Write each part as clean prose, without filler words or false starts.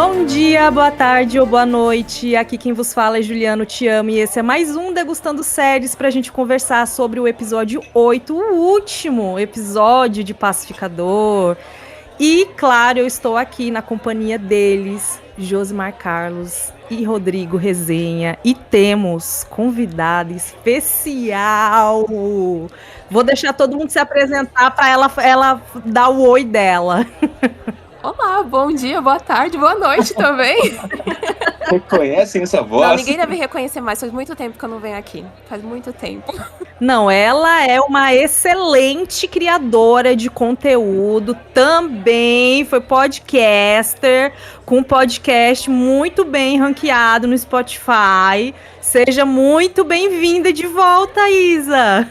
Bom dia, boa tarde ou boa noite. Aqui quem vos fala é Juliano Te Amo e esse é mais um Degustando Séries pra gente conversar sobre o episódio 8, o último episódio de Pacificador. E, claro, eu estou aqui na companhia deles, Josimar Carlos e Rodrigo Resenha. E temos convidada especial. Vou deixar todo mundo se apresentar para ela dar o oi dela. Olá, bom dia, boa tarde, boa noite também. Reconhecem essa voz? Não, ninguém deve reconhecer mais, faz muito tempo que eu não venho aqui. Faz muito tempo. Não, ela é uma excelente criadora de conteúdo, também foi podcaster, com um podcast muito bem ranqueado no Spotify. Seja muito bem-vinda de volta, Isa!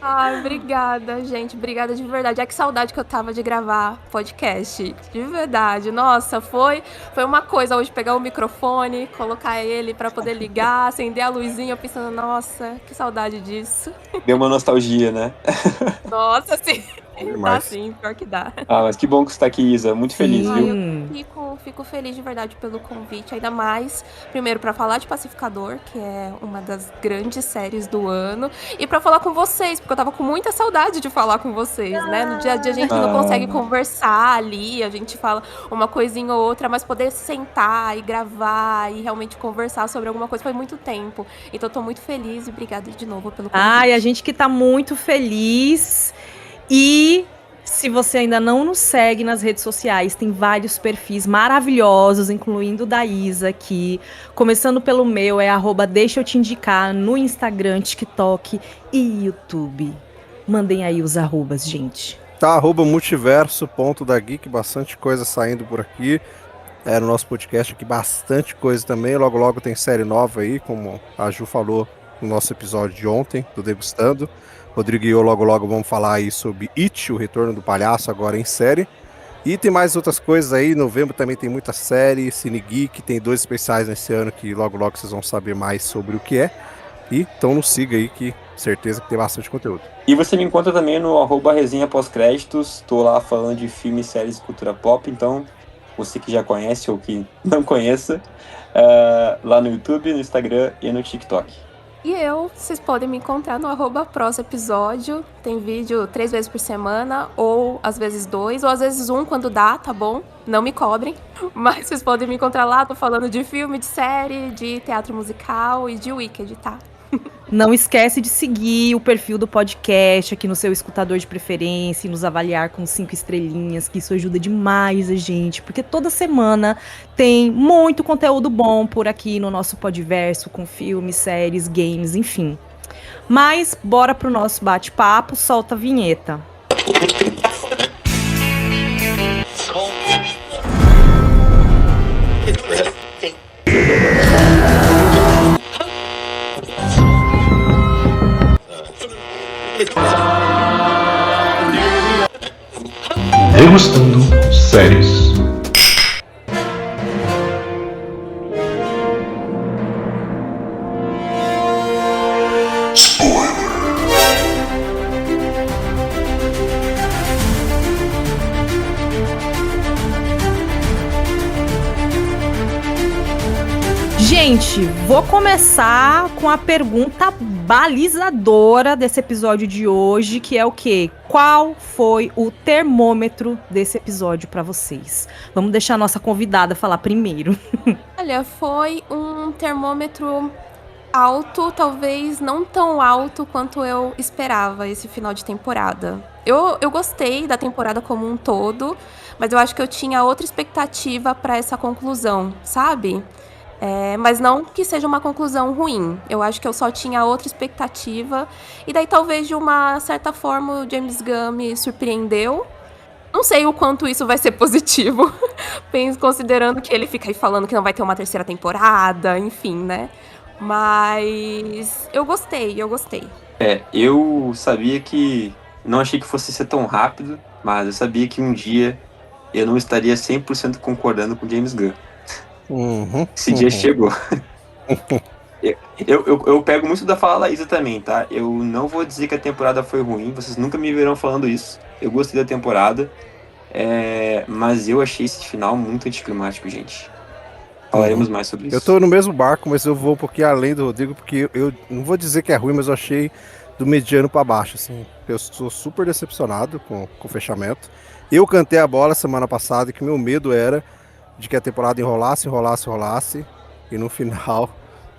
Ai, obrigada, gente, obrigada de verdade. Que saudade que eu tava de gravar podcast, de verdade. Nossa, foi uma coisa hoje pegar o microfone, colocar ele pra poder ligar, acender a luzinha, pensando, nossa, que saudade disso. Deu uma nostalgia, né? Nossa, sim. Dá Demais. sim, pior que dá. Ah, mas que bom que você tá aqui, Isa. Muito feliz, Ai, viu? eu fico feliz de verdade pelo convite, ainda mais, primeiro, pra falar de Pacificador, que é uma das grandes séries do ano, e pra falar com vocês, porque eu tava com muita saudade de falar com vocês, né? No dia a dia a gente não consegue conversar ali, a gente fala uma coisinha ou outra, mas poder sentar e gravar e realmente conversar sobre alguma coisa foi muito tempo. Então eu tô muito feliz e obrigada de novo pelo convite. Ai, a gente que tá muito feliz. E se você ainda não nos segue nas redes sociais, tem vários perfis maravilhosos, incluindo o da Isa aqui. Começando pelo meu, é @deixa eu te indicar no Instagram, TikTok e YouTube. Mandem aí os arrobas, gente. Tá, @multiverso.dageek, bastante coisa saindo por aqui. No nosso podcast aqui, bastante coisa também. Logo, logo tem série nova aí, como a Ju falou no nosso episódio de ontem, do Degustando. Rodrigo e eu logo, logo vamos falar aí sobre It, o retorno do palhaço, agora em série. E tem mais outras coisas aí, em novembro também tem muita série, Cine Geek, tem 2 especiais nesse ano que logo, logo vocês vão saber mais sobre o que é. E então nos siga aí, que certeza que tem bastante conteúdo. E você me encontra também no @resenha pós-créditos. Tô lá falando de filmes, séries e cultura pop, então você que já conhece ou que não conheça, lá no YouTube, no Instagram e no TikTok. E vocês podem me encontrar no @prosepisódio. Tem vídeo 3 vezes por semana, ou às vezes 2, ou às vezes 1 quando dá, tá bom? Não me cobrem. Mas vocês podem me encontrar lá, tô falando de filme, de série, de teatro musical e de Wicked, tá? Não esquece de seguir o perfil do podcast aqui no seu escutador de preferência e nos avaliar com 5 estrelinhas, que isso ajuda demais a gente, porque toda semana tem muito conteúdo bom por aqui no nosso Podverso, com filmes, séries, games, enfim. Mas bora pro nosso bate-papo, solta a vinheta. Degustando séries. Gente, vou começar com a pergunta balizadora desse episódio de hoje, que é o quê? Qual foi o termômetro desse episódio pra vocês? Vamos deixar a nossa convidada falar primeiro. Olha, foi um termômetro alto, talvez não tão alto quanto eu esperava esse final de temporada. Eu gostei da temporada como um todo, mas eu acho que eu tinha outra expectativa pra essa conclusão, sabe? Mas não que seja uma conclusão ruim. Eu acho que eu só tinha outra expectativa. E daí, talvez, de uma certa forma, o James Gunn me surpreendeu. Não sei o quanto isso vai ser positivo, considerando que ele fica aí falando que não vai ter uma terceira temporada, enfim, né? Mas eu gostei. Eu sabia que... Não achei que fosse ser tão rápido, mas eu sabia que um dia eu não estaria 100% concordando com o James Gunn. Esse dia chegou. Eu pego muito da fala da Isa também, tá? Eu não vou dizer que a temporada foi ruim, vocês nunca me verão falando isso. Eu gostei da temporada. Mas eu achei esse final muito anticlimático, gente. Falaremos mais sobre isso. Eu tô no mesmo barco, mas eu vou um pouquinho além do Rodrigo, porque eu não vou dizer que é ruim, mas eu achei do mediano pra baixo, assim. Eu sou super decepcionado com o fechamento. Eu cantei a bola semana passada que meu medo era de que a temporada enrolasse, e no final,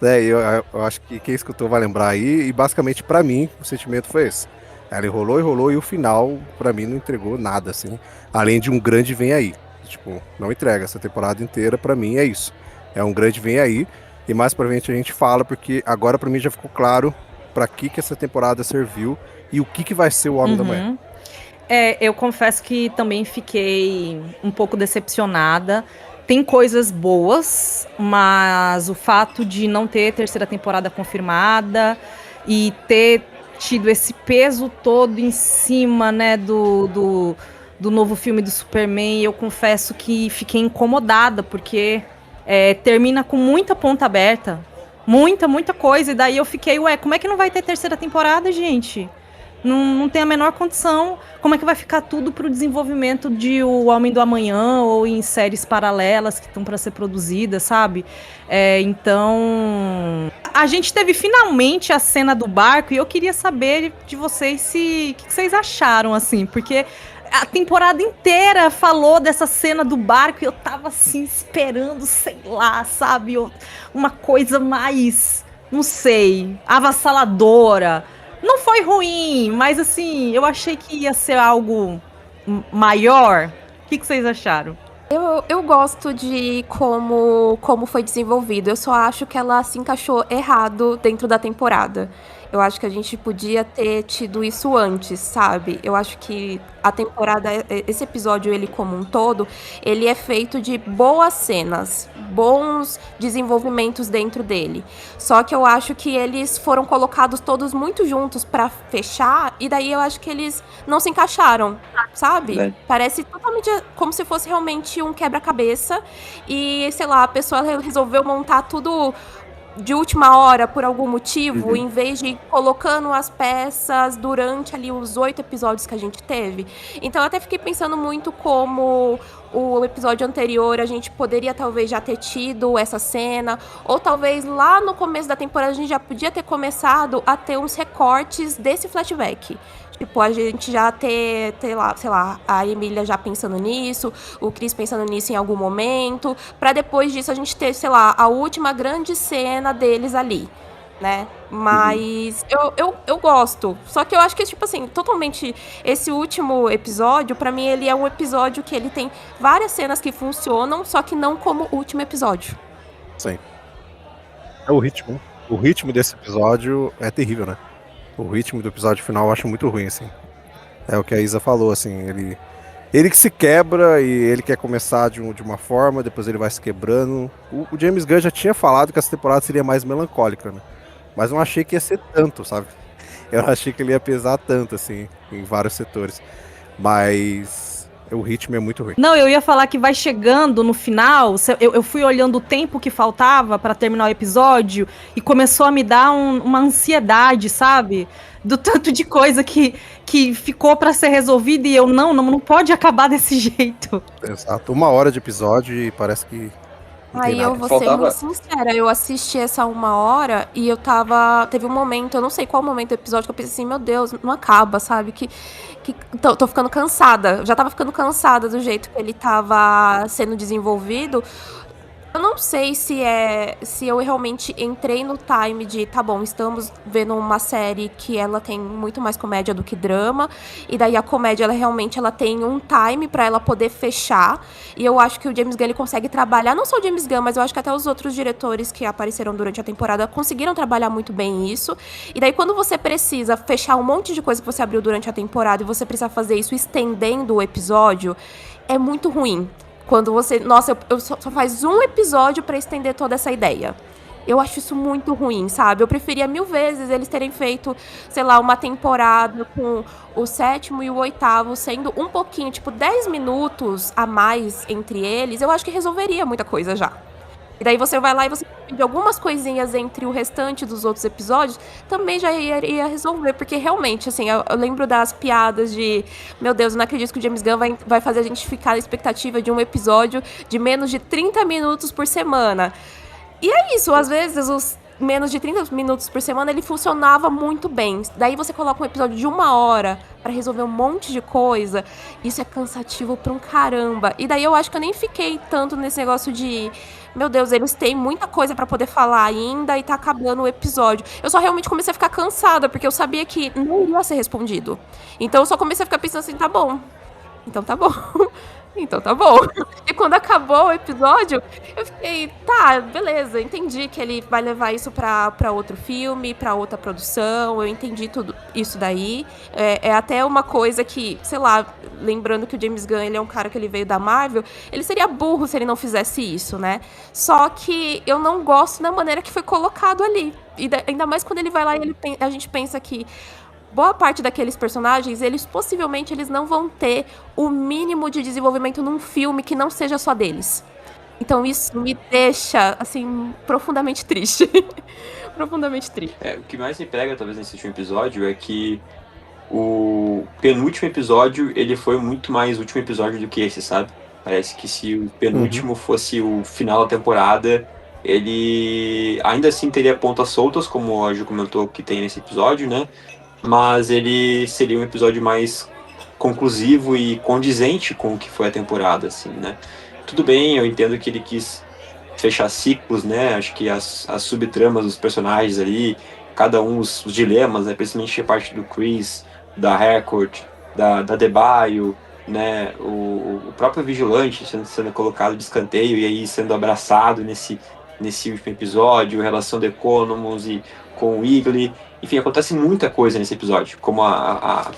né, eu acho que quem escutou vai lembrar aí, e basicamente pra mim o sentimento foi esse. Ela enrolou, e o final pra mim não entregou nada, assim, além de um grande vem aí. Tipo, não entrega essa temporada inteira, pra mim é isso. É um grande vem aí, e mais pra frente a gente fala, porque agora pra mim já ficou claro pra que essa temporada serviu e o que vai ser o Homem da Manhã. Eu confesso que também fiquei um pouco decepcionada. Tem coisas boas, mas o fato de não ter terceira temporada confirmada e ter tido esse peso todo em cima, né, do novo filme do Superman, eu confesso que fiquei incomodada, porque termina com muita ponta aberta. Muita coisa. E daí eu fiquei, como é que não vai ter terceira temporada, gente? Não tem a menor condição. Como é que vai ficar tudo pro desenvolvimento de O Homem do Amanhã ou em séries paralelas que estão para ser produzidas, sabe? Então, a gente teve finalmente a cena do barco e eu queria saber de vocês o que vocês acharam, assim, porque a temporada inteira falou dessa cena do barco e eu tava assim esperando, sei lá, sabe? Uma coisa mais, não sei, avassaladora. Não foi ruim, mas assim, eu achei que ia ser algo maior. O que vocês acharam? Eu gosto de como foi desenvolvido. Eu só acho que ela se encaixou errado dentro da temporada. Eu acho que a gente podia ter tido isso antes, sabe? Eu acho que a temporada, esse episódio, ele como um todo, ele é feito de boas cenas, bons desenvolvimentos dentro dele. Só que eu acho que eles foram colocados todos muito juntos pra fechar, e daí eu acho que eles não se encaixaram, sabe? Parece totalmente como se fosse realmente um quebra-cabeça e, sei lá, a pessoa resolveu montar tudo de última hora por algum motivo, em vez de ir colocando as peças durante ali os 8 episódios que a gente teve. Então eu até fiquei pensando muito como o episódio anterior a gente poderia talvez já ter tido essa cena, ou talvez lá no começo da temporada a gente já podia ter começado a ter uns recortes desse flashback. Tipo, a gente já ter lá, sei lá, a Emília já pensando nisso, o Chris pensando nisso em algum momento, pra depois disso a gente ter, sei lá, a última grande cena deles ali, né? Mas eu gosto. Só que eu acho que, tipo assim, totalmente esse último episódio, pra mim, ele é um episódio que ele tem várias cenas que funcionam, só que não como o último episódio. Sim. É o ritmo. O ritmo desse episódio é terrível, né? O ritmo do episódio final eu acho muito ruim, assim. É o que a Isa falou, assim, ele que se quebra e ele quer começar de uma forma, depois ele vai se quebrando. O James Gunn já tinha falado que essa temporada seria mais melancólica, né? Mas não achei que ia ser tanto, sabe? Eu não achei que ele ia pesar tanto, assim, em vários setores. Mas o ritmo é muito ruim. Não, eu ia falar que vai chegando no final, eu fui olhando o tempo que faltava pra terminar o episódio e começou a me dar uma ansiedade, sabe? Do tanto de coisa que ficou pra ser resolvida e eu não pode acabar desse jeito. Exato, 1 hora de episódio e parece que Aí eu vou ser muito sincera, eu assisti essa 1 hora e eu teve um momento, eu não sei qual momento do episódio, que eu pensei assim, meu Deus, não acaba, sabe? Tô ficando cansada, eu já tava ficando cansada do jeito que ele tava sendo desenvolvido. Eu não sei se eu realmente entrei no time de, tá bom, estamos vendo uma série que ela tem muito mais comédia do que drama, e daí a comédia, ela tem um time pra ela poder fechar, e eu acho que o James Gunn, ele consegue trabalhar, não só o James Gunn, mas eu acho que até os outros diretores que apareceram durante a temporada conseguiram trabalhar muito bem isso, e daí quando você precisa fechar um monte de coisa que você abriu durante a temporada, e você precisa fazer isso estendendo o episódio, é muito ruim. Quando você... Nossa, eu só faz um episódio pra estender toda essa ideia. Eu acho isso muito ruim, sabe? Eu preferia 1000 vezes eles terem feito, sei lá, uma temporada com o 7º e o 8º sendo um pouquinho, tipo, 10 minutos a mais entre eles. Eu acho que resolveria muita coisa já. E daí você vai lá e você divide algumas coisinhas entre o restante dos outros episódios, também já ia resolver, porque realmente, assim, eu lembro das piadas de, meu Deus, eu não acredito que o James Gunn vai fazer a gente ficar na expectativa de um episódio de menos de 30 minutos por semana. E é isso, às vezes os menos de 30 minutos por semana ele funcionava muito bem. Daí você coloca um episódio de 1 hora pra resolver um monte de coisa, isso é cansativo pra um caramba. E daí eu acho que eu nem fiquei tanto nesse negócio de, meu Deus, eles têm muita coisa pra poder falar ainda e tá acabando o episódio. Eu só realmente comecei a ficar cansada, porque eu sabia que não ia ser respondido. Então eu só comecei a ficar pensando assim, tá bom. Então tá bom. Então tá bom. E quando acabou o episódio, eu fiquei, tá, beleza, entendi que ele vai levar isso pra outro filme, pra outra produção, eu entendi tudo isso daí. É até uma coisa que, sei lá, lembrando que o James Gunn, ele é um cara que ele veio da Marvel, ele seria burro se ele não fizesse isso, né? Só que eu não gosto da maneira que foi colocado ali. E ainda mais quando ele vai lá e a gente pensa que boa parte daqueles personagens, possivelmente eles não vão ter o mínimo de desenvolvimento num filme que não seja só deles. Então isso me deixa, assim, profundamente triste. Profundamente triste. O que mais me pega, talvez, nesse último episódio é que o penúltimo episódio, ele foi muito mais último episódio do que esse, sabe? Parece que se o penúltimo fosse o final da temporada, ele ainda assim teria pontas soltas, como a Ju comentou que tem nesse episódio, né? Mas ele seria um episódio mais conclusivo e condizente com o que foi a temporada, assim, né? Tudo bem, eu entendo que ele quis fechar ciclos, né? Acho que as subtramas dos personagens ali, cada um os dilemas, né? Principalmente a parte do Chris, da Harcourt, da Debaio, né? O próprio Vigilante sendo colocado de escanteio e aí sendo abraçado nesse último episódio, a relação do Economos e com o Eagle. Enfim, acontece muita coisa nesse episódio. Como a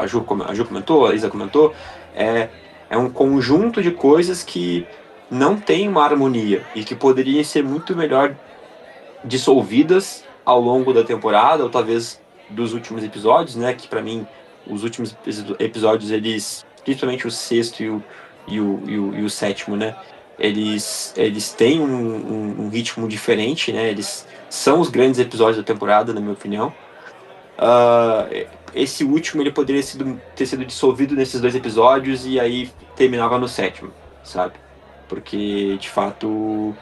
Ju comentou, a Isa comentou, é um conjunto de coisas que não tem uma harmonia e que poderiam ser muito melhor dissolvidas ao longo da temporada, ou talvez dos últimos episódios, né? Que para mim, os últimos episódios, eles, principalmente o sexto e o sétimo, né? Eles têm um ritmo diferente, né? Eles são os grandes episódios da temporada, na minha opinião. Esse último ele poderia ter sido dissolvido nesses 2 episódios e aí terminava no sétimo, sabe? Porque, de fato,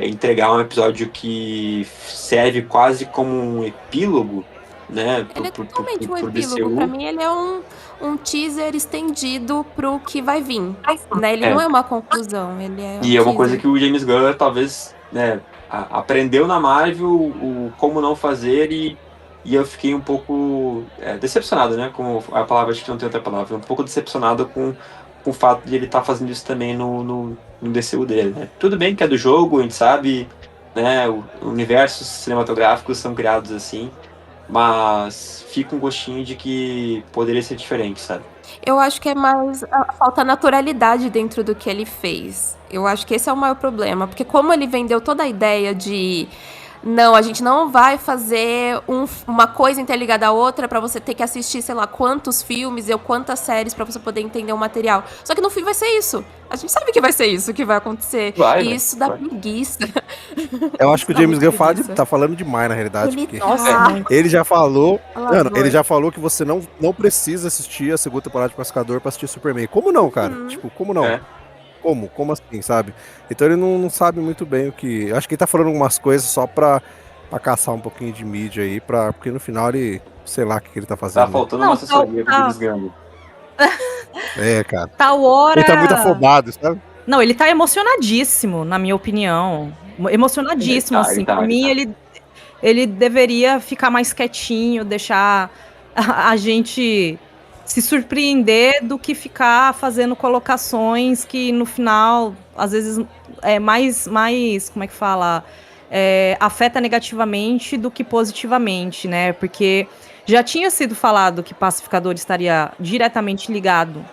entregar um episódio que serve quase como um epílogo, né? Ele é totalmente um epílogo. Pra mim, ele é um teaser estendido pro que vai vir. Né? Ele não é uma conclusão, ele é um E é uma teaser. coisa que o James Gunn, talvez, né, aprendeu na Marvel o como não fazer e eu fiquei um pouco decepcionado, né? Com a palavra, acho que não tem outra palavra. Um pouco decepcionado com o fato de ele estar fazendo isso também no DCU dele, né? Tudo bem que é do jogo, a gente sabe, né? Universos cinematográficos são criados assim, mas fica um gostinho de que poderia ser diferente, sabe? Eu acho que é mais falta naturalidade dentro do que ele fez. Eu acho que esse é o maior problema. Porque como ele vendeu toda a ideia de não, a gente não vai fazer uma coisa interligada à outra pra você ter que assistir, sei lá, quantos filmes ou quantas séries pra você poder entender o material. Só que no fim vai ser isso. A gente sabe que vai ser isso que vai acontecer. E isso dá preguiça. Eu acho que o James Gunn tá falando demais, na realidade. Ele Porque tá. ele já falou. Mano, Falador. ele já falou que você não precisa assistir a segunda temporada de Pacificador pra assistir Superman. Como não, cara? Tipo, como não? Como assim, sabe? Então ele não sabe muito bem o que... Acho que ele tá falando algumas coisas só pra caçar um pouquinho de mídia aí, porque no final ele... Sei lá o que ele tá fazendo. Tá faltando uma assessoria pro James Gunn. Cara. Tal hora... Ele tá muito afobado, sabe? Não, ele tá emocionadíssimo, na minha opinião. Emocionadíssimo, assim. Por mim, ele deveria ficar mais quietinho, deixar a gente se surpreender do que ficar fazendo colocações que no final, às vezes, é mais como é que fala? Afeta negativamente do que positivamente, né? Porque já tinha sido falado que Pacificador estaria diretamente ligado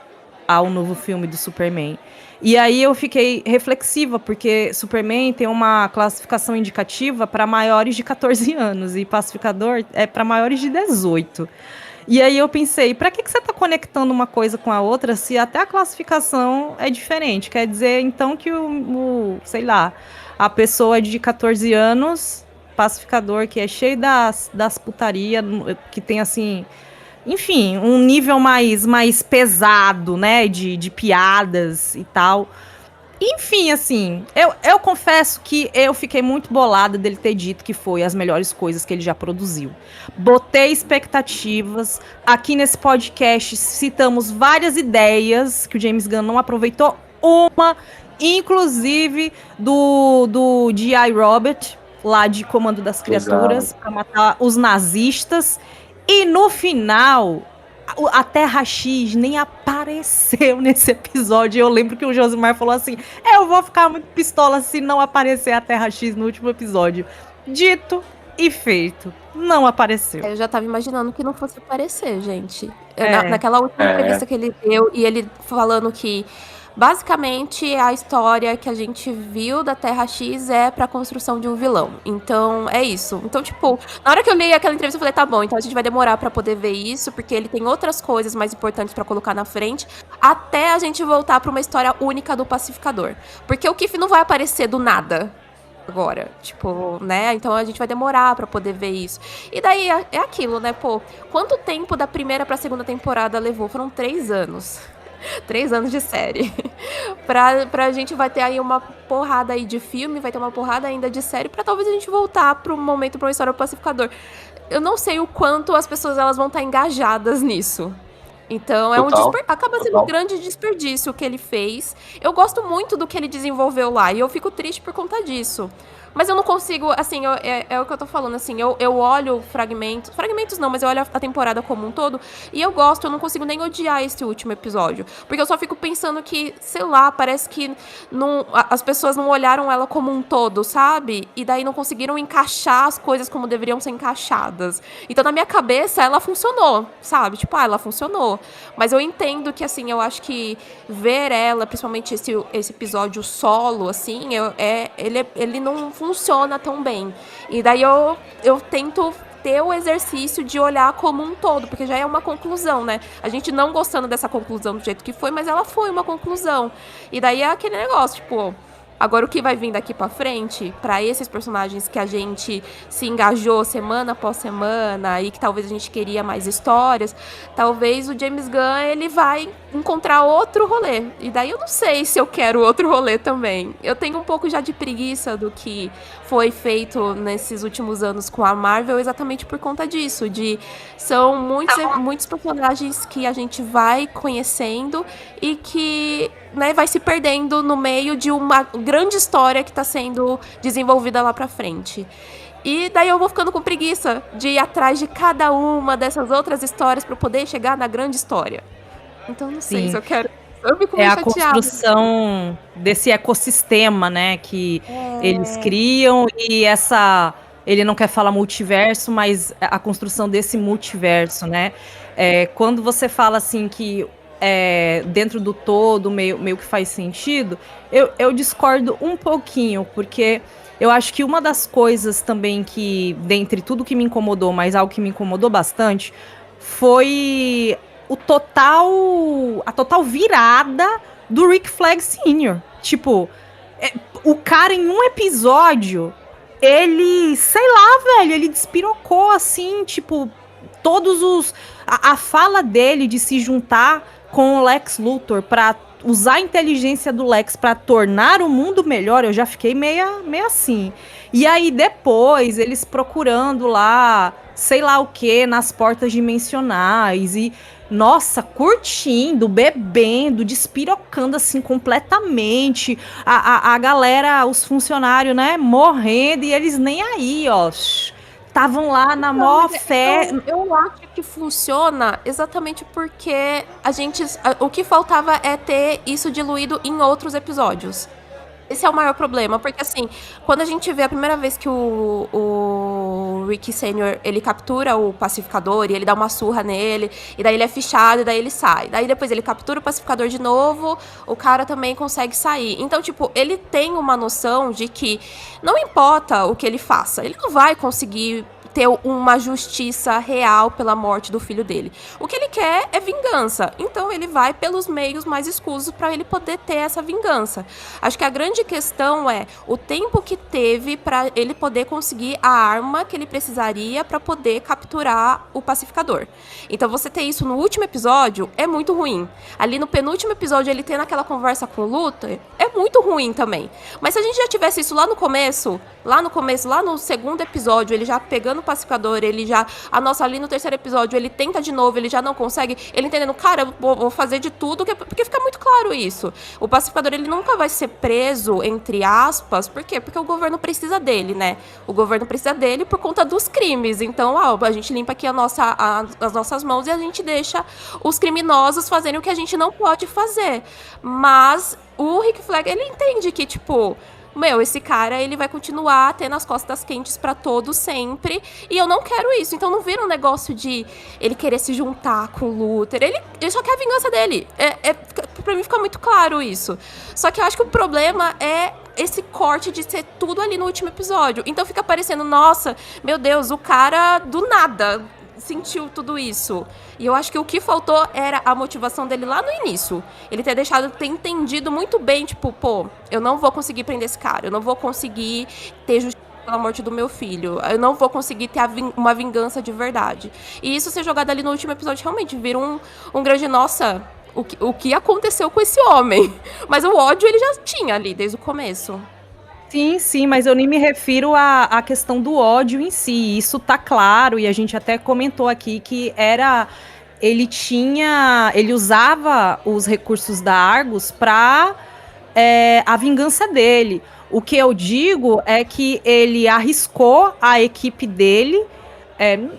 ao novo filme do Superman. E aí eu fiquei reflexiva, porque Superman tem uma classificação indicativa para maiores de 14 anos e Pacificador é para maiores de 18. E aí eu pensei, para que você está conectando uma coisa com a outra se até a classificação é diferente? Quer dizer, então, que sei lá, A pessoa de 14 anos, pacificador, que é cheio das putaria, que tem, assim, enfim, um nível mais pesado, né, de piadas e tal. Enfim, assim, eu confesso que eu fiquei muito bolada dele ter dito que foi as melhores coisas que ele já produziu. Botei expectativas. Aqui nesse podcast citamos várias ideias que o James Gunn não aproveitou uma, inclusive do G.I. Robert, lá de Comando das Criaturas, para matar os nazistas. E no final, a Terra X nem apareceu nesse episódio. Eu lembro que o Josimar falou assim: eu vou ficar muito pistola se não aparecer a Terra X no último episódio. Dito e feito. Não apareceu. Eu já tava imaginando que não fosse aparecer, gente. É. Naquela última entrevista que ele deu, e ele falando que basicamente a história que a gente viu da Terra X é pra construção de um vilão. Então, é isso. Então, tipo, na hora que eu li aquela entrevista, eu falei, tá bom, então a gente vai demorar pra poder ver isso, porque ele tem outras coisas mais importantes pra colocar na frente, até a gente voltar pra uma história única do Pacificador. Porque o Kif não vai aparecer do nada agora, tipo, né? Então a gente vai demorar pra poder ver isso. E daí é aquilo, né? Pô, quanto tempo da primeira pra segunda temporada levou? Foram 3 anos. 3 anos de série. pra gente vai ter aí uma porrada aí de filme, vai ter uma porrada ainda de série, pra talvez a gente voltar pro momento pra uma história do Pacificador. Eu não sei o quanto as pessoas elas vão estar engajadas nisso. Então, acaba sendo um grande desperdício o que ele fez. Eu gosto muito do que ele desenvolveu lá, e eu fico triste por conta disso. Mas eu não consigo, assim, é o que eu tô falando, assim, eu olho fragmentos não, mas eu olho a temporada como um todo, e eu não consigo nem odiar esse último episódio. Porque eu só fico pensando que, sei lá, parece que as pessoas não olharam ela como um todo, sabe? E daí não conseguiram encaixar as coisas como deveriam ser encaixadas. Então, na minha cabeça, ela funcionou, sabe? Tipo, ela funcionou. Mas eu entendo que, assim, eu acho que ver ela, principalmente esse episódio solo, assim, ele não funciona tão bem. E daí eu tento ter o exercício de olhar como um todo, porque já é uma conclusão, né? A gente não gostando dessa conclusão do jeito que foi, mas ela foi uma conclusão. E daí é aquele negócio, tipo, agora o que vai vir daqui pra frente, pra esses personagens que a gente se engajou semana após semana e que talvez a gente queria mais histórias, talvez o James Gunn, ele vai encontrar outro rolê. E daí eu não sei se eu quero outro rolê também. Eu tenho um pouco já de preguiça do que foi feito nesses últimos anos com a Marvel, exatamente por conta disso, são muitos personagens que a gente vai conhecendo e que, né, vai se perdendo no meio de uma grande história que está sendo desenvolvida lá pra frente. E daí eu vou ficando com preguiça de ir atrás de cada uma dessas outras histórias para poder chegar na grande história. Então não sei se eu quero. Eu fico meio chateada. A construção desse ecossistema, né, que eles criam, e ele não quer falar multiverso, mas a construção desse multiverso, né? Quando você fala assim que dentro do todo meio que faz sentido, eu discordo um pouquinho, porque eu acho que uma das coisas também que, dentre tudo que me incomodou, mas algo que me incomodou bastante, foi a total virada do Rick Flag Sr. Tipo, o cara em um episódio, ele, sei lá, velho, ele despirocou assim, tipo, a fala dele de se juntar com o Lex Luthor pra usar a inteligência do Lex pra tornar o mundo melhor, eu já fiquei meio assim. E aí depois, eles procurando lá, sei lá o que, nas portas dimensionais e, nossa, curtindo, bebendo, despirocando assim completamente. A galera, os funcionários, né, morrendo, e eles nem aí, ó. Estavam lá na maior fé. Eu acho que funciona exatamente porque o que faltava é ter isso diluído em outros episódios. Esse é o maior problema, porque assim, quando a gente vê a primeira vez que o Rick Sr., ele captura o pacificador e ele dá uma surra nele, e daí ele é fichado e daí ele sai. Daí depois ele captura o pacificador de novo, o cara também consegue sair. Então, tipo, ele tem uma noção de que não importa o que ele faça, ele não vai conseguir ter uma justiça real pela morte do filho dele. O que ele quer é vingança. Então ele vai pelos meios mais escusos para ele poder ter essa vingança. Acho que a grande questão é o tempo que teve para ele poder conseguir a arma que ele precisaria para poder capturar o pacificador. Então você ter isso no último episódio é muito ruim. Ali no penúltimo episódio ele tendo aquela conversa com o Luther é muito ruim também. Mas se a gente já tivesse isso lá no segundo episódio, ele já pegando o pacificador, ele já... ali no terceiro episódio, ele tenta de novo, ele já não consegue, ele entendendo, cara, eu vou fazer de tudo, porque fica muito claro isso. O pacificador, ele nunca vai ser preso, entre aspas, por quê? Porque o governo precisa dele, né? O governo precisa dele por conta dos crimes. Então, a gente limpa aqui as nossas mãos e a gente deixa os criminosos fazerem o que a gente não pode fazer. Mas o Rick Flag, ele entende que, tipo... esse cara, ele vai continuar tendo as costas quentes pra todos sempre. E eu não quero isso. Então não vira um negócio de ele querer se juntar com o Luther. Ele só quer a vingança dele. Pra mim fica muito claro isso. Só que eu acho que o problema é esse corte de ser tudo ali no último episódio. Então fica parecendo, nossa, meu Deus, o cara do nada sentiu tudo isso. E eu acho que o que faltou era a motivação dele lá no início. Ele ter entendido muito bem, tipo, eu não vou conseguir prender esse cara, eu não vou conseguir ter justiça pela morte do meu filho, eu não vou conseguir ter uma vingança de verdade. E isso ser jogado ali no último episódio realmente vira um grande, nossa, o que aconteceu com esse homem? Mas o ódio ele já tinha ali desde o começo. Sim, mas eu nem me refiro à questão do ódio em si. Isso tá claro, e a gente até comentou aqui que ele usava os recursos da Argus para a vingança dele. O que eu digo é que ele arriscou a equipe dele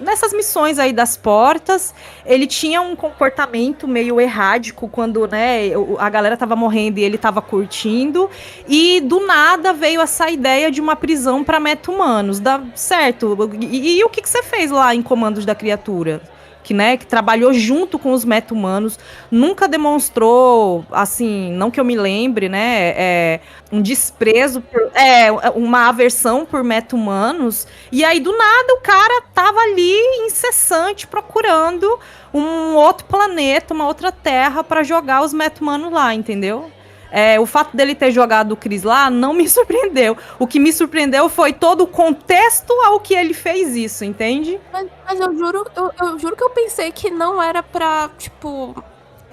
nessas missões aí das portas. Ele tinha um comportamento meio errático quando, né, a galera tava morrendo e ele tava curtindo, e do nada veio essa ideia de uma prisão para meta-humanos, certo? E o que você fez lá em Comandos da Criatura? Que trabalhou junto com os meta-humanos, nunca demonstrou, assim, não que eu me lembre, né, um desprezo, uma aversão por meta-humanos, e aí do nada o cara tava ali incessante procurando um outro planeta, uma outra terra para jogar os meta-humanos lá, entendeu? O fato dele ter jogado o Chris lá não me surpreendeu. O que me surpreendeu foi todo o contexto ao que ele fez isso, entende? Mas eu juro que eu pensei que não era pra, tipo...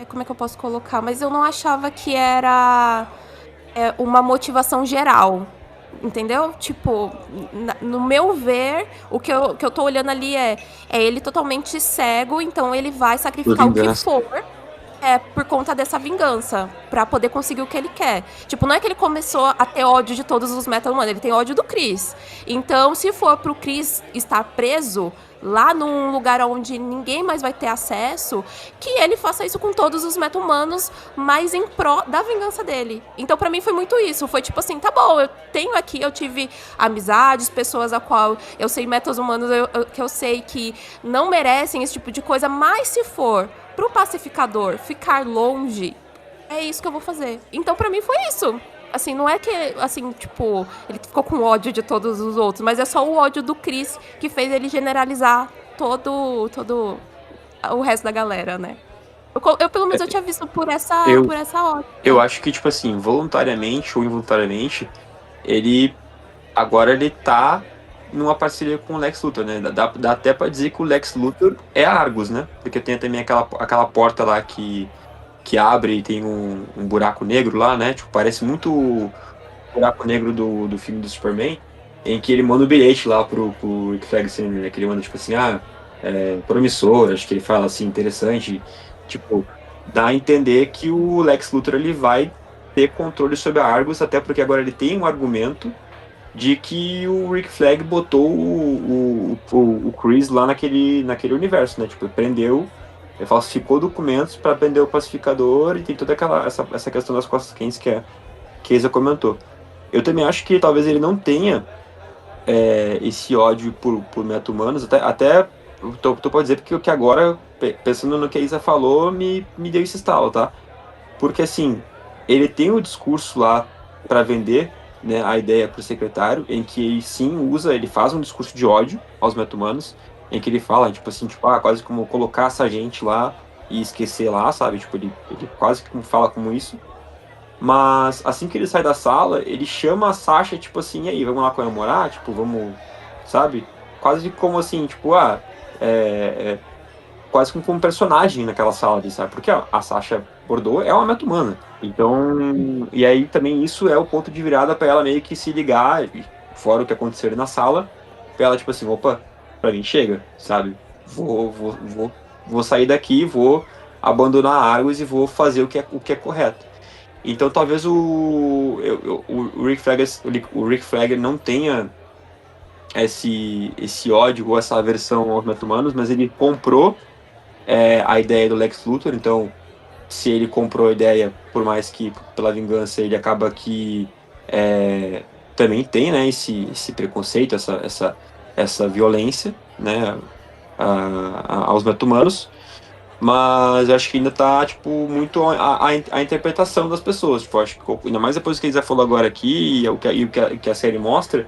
como é que eu posso colocar? Mas eu não achava que era uma motivação geral, entendeu? Tipo, no meu ver, o que eu tô olhando ali é ele totalmente cego, então ele vai sacrificar o que for... por conta dessa vingança, pra poder conseguir o que ele quer. Tipo, não é que ele começou a ter ódio de todos os meta-humanos, ele tem ódio do Chris. Então, se for pro Chris estar preso lá num lugar onde ninguém mais vai ter acesso, que ele faça isso com todos os meta-humanos, mas em pró da vingança dele. Então, pra mim, foi muito isso. Foi tipo assim, tá bom, eu tive amizades, pessoas a qual eu sei meta-humanos que eu sei que não merecem esse tipo de coisa, mas se for pro pacificador ficar longe, é isso que eu vou fazer. Então, pra mim, foi isso. Assim, não é que, assim, tipo, ele ficou com ódio de todos os outros, mas é só o ódio do Chris que fez ele generalizar todo o resto da galera, né? Eu pelo menos, eu tinha visto por essa ódio. Eu acho que, tipo assim, voluntariamente ou involuntariamente, ele tá numa parceria com o Lex Luthor, né? Dá até pra dizer que o Lex Luthor é Argus, né? Porque tem também aquela porta lá que abre e tem um buraco negro lá, né? Tipo, parece muito o buraco negro do filme do Superman, em que ele manda um bilhete lá pro Rick Flag, né? Que ele manda, tipo assim, promissor, acho que ele fala assim, interessante. Tipo, dá a entender que o Lex Luthor, ele vai ter controle sobre a Argus, até porque agora ele tem um argumento de que o Rick Flag botou o Chris lá naquele universo, né? Tipo, prendeu, falsificou documentos para prender o pacificador, e tem toda essa questão das costas quentes que a Isa comentou. Eu também acho que talvez ele não tenha esse ódio por meta-humanos, até tô pode dizer porque que agora, pensando no que a Isa falou, me deu esse estalo, tá? Porque assim, ele tem o discurso lá para vender né, a ideia pro secretário, em que ele sim ele faz um discurso de ódio aos meta-humanos, em que ele fala, tipo assim, tipo, quase como colocar essa gente lá e esquecer lá, sabe? Tipo, ele quase que fala como isso. Mas assim que ele sai da sala, ele chama a Sasha, tipo assim, e aí, vamos lá comemorar? Tipo, vamos, sabe? Quase como assim, tipo, quase como um personagem naquela sala ali, sabe? Porque a Sasha Bordeaux é uma meta-humana. Então, e aí também isso é o ponto de virada pra ela meio que se ligar, fora o que aconteceu ali na sala, pra ela, tipo assim, opa, pra mim chega, sabe? Vou sair daqui, vou abandonar Argos e vou fazer o que é correto. Então talvez o Rick Flag não tenha esse ódio ou essa aversão aos meta-humanos, mas ele comprou a ideia do Lex Luthor. Então, se ele comprou a ideia, por mais que pela vingança, ele acaba que também tem, né, esse preconceito, essa violência, né, aos meta-humanos. Mas eu acho que ainda tá, tipo, muito a interpretação das pessoas. Tipo, acho que ainda mais depois do que ele já falou agora aqui e o que a série mostra,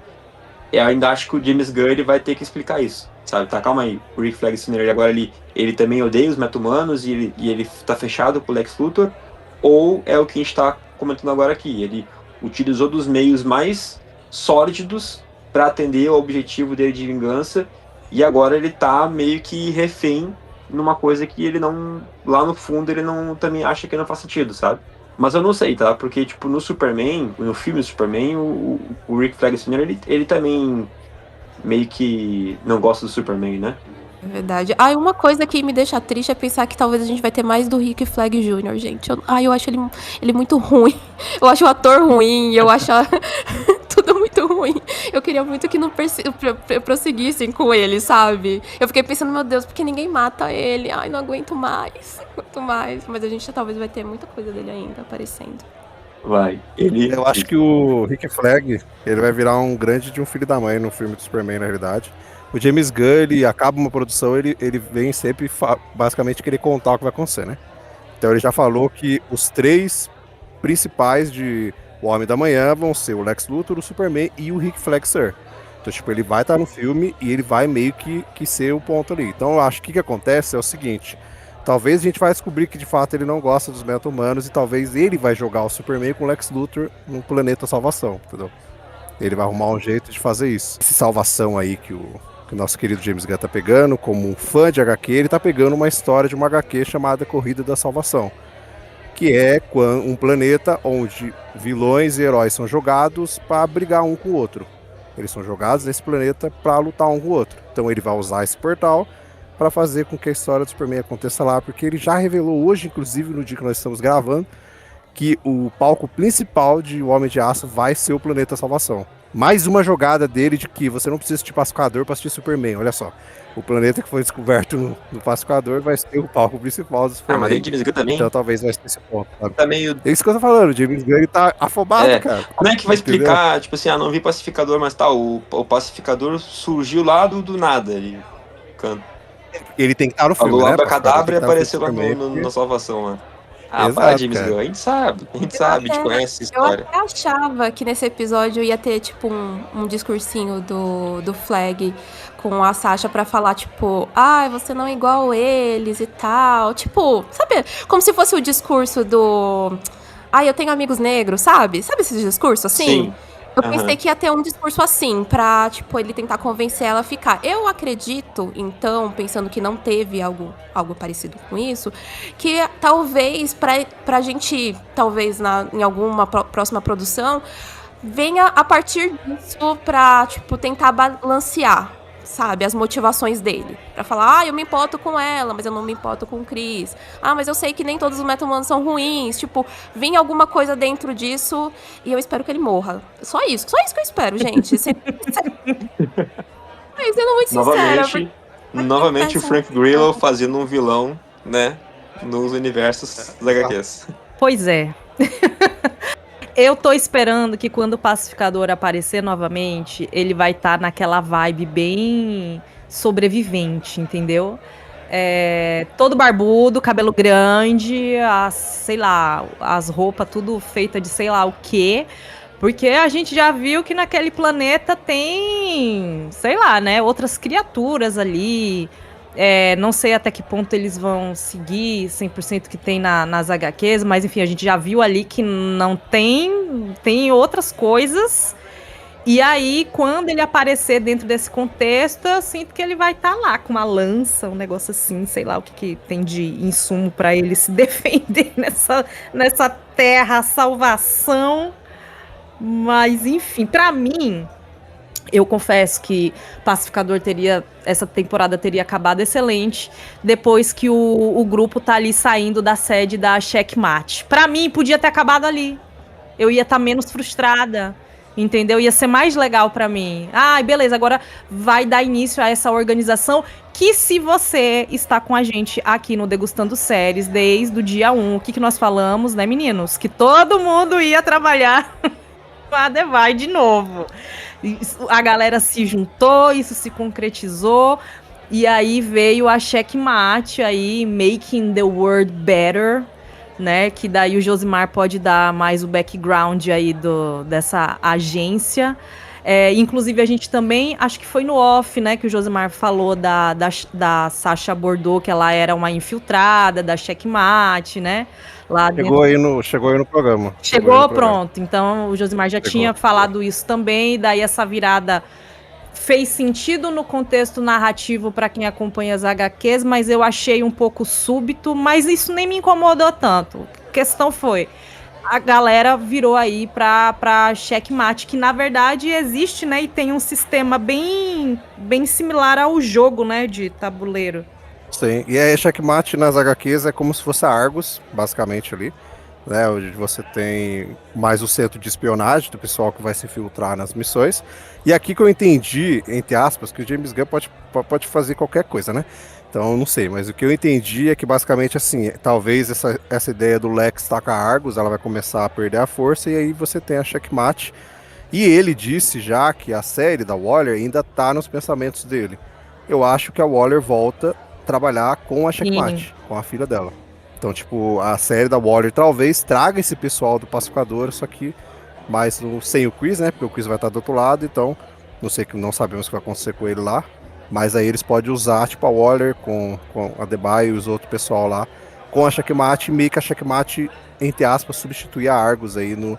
eu ainda acho que o James Gunn ele vai ter que explicar isso, sabe? Tá, calma aí. O Rick Flag Sr. agora ele também odeia os meta-humanos e ele tá fechado com o Lex Luthor? Ou é o que a gente tá comentando agora aqui? Ele utilizou dos meios mais sórdidos para atender ao objetivo dele de vingança e agora ele tá meio que refém numa coisa que ele não, lá no fundo, ele não também acha que não faz sentido, sabe? Mas eu não sei, tá? Porque, tipo, no filme do Superman, o Rick Flag Sr., ele também meio que não gosta do Superman, né? É verdade. Uma coisa que me deixa triste é pensar que talvez a gente vai ter mais do Rick Flag Jr., gente. Eu acho ele muito ruim. Eu acho o ator ruim, eu acho tudo muito ruim. Eu queria muito que não prosseguissem com ele, sabe? Eu fiquei pensando, meu Deus, porque ninguém mata ele? Ai, não aguento mais. Mas a gente talvez vai ter muita coisa dele ainda aparecendo. Vai. Eu acho que o Rick Flag, ele vai virar um grande de um filho da mãe no filme do Superman, na realidade. O James Gunn, ele acaba uma produção, ele vem sempre basicamente querer contar o que vai acontecer, né? Então ele já falou que os 3 principais de O Homem da Manhã vão ser o Lex Luthor, o Superman e o Rick Flag Sr. Então, tipo, ele vai estar no filme e ele vai meio que ser o ponto ali. Então eu acho que o que acontece é o seguinte: talvez a gente vai descobrir que de fato ele não gosta dos meta-humanos e talvez ele vai jogar o Superman com o Lex Luthor no planeta Salvação, entendeu? Ele vai arrumar um jeito de fazer isso. Essa salvação aí que o nosso querido James Gunn tá pegando, como um fã de HQ, ele tá pegando uma história de uma HQ chamada Corrida da Salvação, que é um planeta onde vilões e heróis são jogados para brigar um com o outro. Eles são jogados nesse planeta para lutar um com o outro. Então ele vai usar esse portal para fazer com que a história do Superman aconteça lá, porque ele já revelou hoje, inclusive no dia que nós estamos gravando, que o palco principal de O Homem de Aço vai ser o Planeta Salvação. Mais uma jogada dele de que você não precisa assistir Pacificador para assistir Superman. Olha só, o planeta que foi descoberto no Pacificador vai ser o palco principal do Superman. Mas o James Gunn também? Então talvez vai ser esse ponto, sabe? Tá meio... É isso que eu tô falando, o James Gunn ele tá afobado, cara. Como é que vai explicar, tipo assim, não vi Pacificador, mas tá, o Pacificador surgiu lá do nada. Ele tem que estar no filme, falou né? Abracadabra e apareceu lá na Salvação, né? Vai, James Gunn, a gente sabe, a gente conhece essa história. Eu até achava que nesse episódio ia ter, tipo, um discursinho do Flag com a Sasha pra falar, tipo, você não é igual eles e tal. Tipo, sabe, como se fosse o discurso do... eu tenho amigos negros, sabe? Sabe esse discurso, assim? Sim. Eu pensei que ia ter um discurso assim, pra, tipo, ele tentar convencer ela a ficar. Eu acredito, então, pensando que não teve algo parecido com isso, que talvez, pra gente, talvez em alguma próxima produção, venha a partir disso pra, tipo, tentar balancear, sabe, as motivações dele. Pra falar, eu me importo com ela, mas eu não me importo com o Chris. Mas eu sei que nem todos os meta-humanos são ruins. Tipo, vem alguma coisa dentro disso e eu espero que ele morra. Só isso que eu espero, gente. Sendo muito sincera. Novamente o Frank Grillo fazendo um vilão, né, nos universos das HQs. Pois é. Eu tô esperando que quando o Pacificador aparecer novamente, ele vai estar naquela vibe bem sobrevivente, entendeu? Todo barbudo, cabelo grande, sei lá, as roupas tudo feita de sei lá o quê, Porque a gente já viu que naquele planeta tem, sei lá, né, outras criaturas ali. Não sei até que ponto eles vão seguir 100% que tem nas HQs, mas enfim, a gente já viu ali que não tem outras coisas. E aí, quando ele aparecer dentro desse contexto, eu sinto que ele vai estar lá com uma lança, um negócio assim, sei lá o que tem de insumo para ele se defender nessa terra salvação. Mas, enfim, para mim, eu confesso que Pacificador essa temporada teria acabado excelente depois que o grupo tá ali saindo da sede da Checkmate. Para mim, podia ter acabado ali. Eu ia estar menos frustrada. Entendeu? Ia ser mais legal pra mim. Beleza, agora vai dar início a essa organização que, se você está com a gente aqui no Degustando Séries desde o dia 1, o que nós falamos, né, meninos? Que todo mundo ia trabalhar com a Devai de novo. A galera se juntou, isso se concretizou, e aí veio a Checkmate aí, Making the World Better, né, que daí o Josimar pode dar mais o background aí dessa agência. Inclusive a gente também, acho que foi no off, né, que o Josimar falou da Sacha Bordeaux, que ela era uma infiltrada da Checkmate, né, lá Chegou aí no programa. Chegou, pronto. Então o Josimar já tinha falado isso também, e daí essa virada fez sentido no contexto narrativo para quem acompanha as HQs, mas eu achei um pouco súbito, mas isso nem me incomodou tanto. A questão foi, a galera virou aí pra Checkmate, que na verdade existe, né, e tem um sistema bem similar ao jogo, né, de tabuleiro. Sim, e a Checkmate nas HQs é como se fosse a Argus, basicamente ali, né, onde você tem mais o centro de espionagem do pessoal que vai se filtrar nas missões. E aqui que eu entendi, entre aspas, que o James Gunn pode fazer qualquer coisa, né? Então, não sei, mas o que eu entendi é que basicamente assim, talvez essa ideia do Lex tá com a Argus, ela vai começar a perder a força, e aí você tem a Checkmate. E ele disse já que a série da Waller ainda tá nos pensamentos dele. Eu acho que a Waller volta a trabalhar com a Checkmate, com a filha dela. Então, tipo, a série da Waller talvez traga esse pessoal do Pacificador, só que mais sem o Chris, né? Porque o Chris vai estar do outro lado, então não sabemos o que vai acontecer com ele lá. Mas aí eles podem usar, tipo, a Waller com a Debye e os outros pessoal lá, com a Checkmate, meio que a Checkmate, entre aspas, substituir a Argus aí no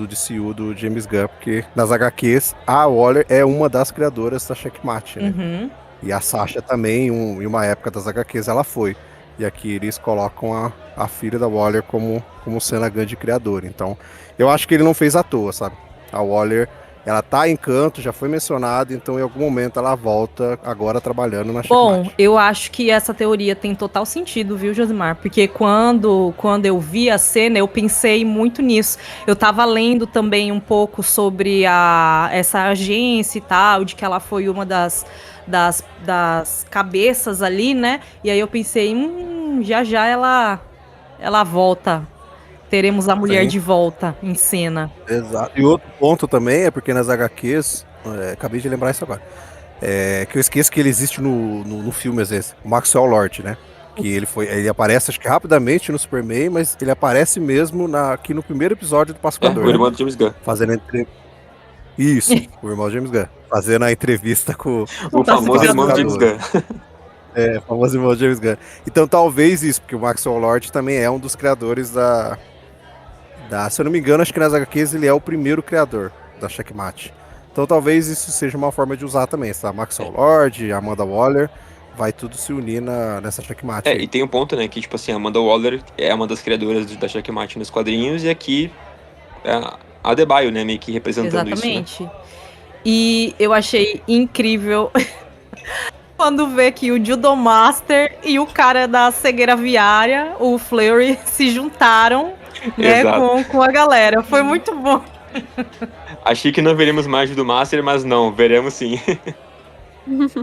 DCU do James Gunn, porque nas HQs a Waller é uma das criadoras da Checkmate, né? Uhum. E a Sasha também, em uma época das HQs, ela foi. E aqui eles colocam a filha da Waller como sendo a grande criadora. Então, eu acho que ele não fez à toa, sabe? A Waller, ela tá em Canto, já foi mencionada, então em algum momento ela volta agora trabalhando na Checkmate. Bom, eu acho que essa teoria tem total sentido, viu, Josimar? Porque quando eu vi a cena, eu pensei muito nisso. Eu tava lendo também um pouco sobre essa agência e tal, de que ela foi uma das cabeças ali, né? E aí eu pensei, já ela volta. Teremos a mulher de volta em cena. Exato. E outro ponto também é porque nas HQs, acabei de lembrar isso agora, que eu esqueço que ele existe no filme às vezes, o Maxwell Lord, né? Que ele aparece, acho que rapidamente no Superman, mas ele aparece mesmo aqui no primeiro episódio do Pacificador. O irmão do James Gunn. Fazendo Isso, o irmão do James Gunn. Fazendo a entrevista com o famoso irmão do James Gunn. O famoso irmão do James Gunn. Então talvez isso, porque o Maxwell Lord também é um dos criadores se eu não me engano, acho que nas HQs ele é o primeiro criador da Checkmate. Então talvez isso seja uma forma de usar também, tá? Maxwell Lord, Amanda Waller, vai tudo se unir nessa Checkmate. E tem um ponto, né, que tipo assim, a Amanda Waller é uma das criadoras da Checkmate nos quadrinhos, e aqui a Adebayo, né, meio que representando Exatamente. isso, né? E eu achei incrível quando vê que o Judo Master e o cara da cegueira viária, o Fleury, se juntaram, né, com a galera. Foi muito bom. Achei que não veremos mais do Master, mas não, veremos sim.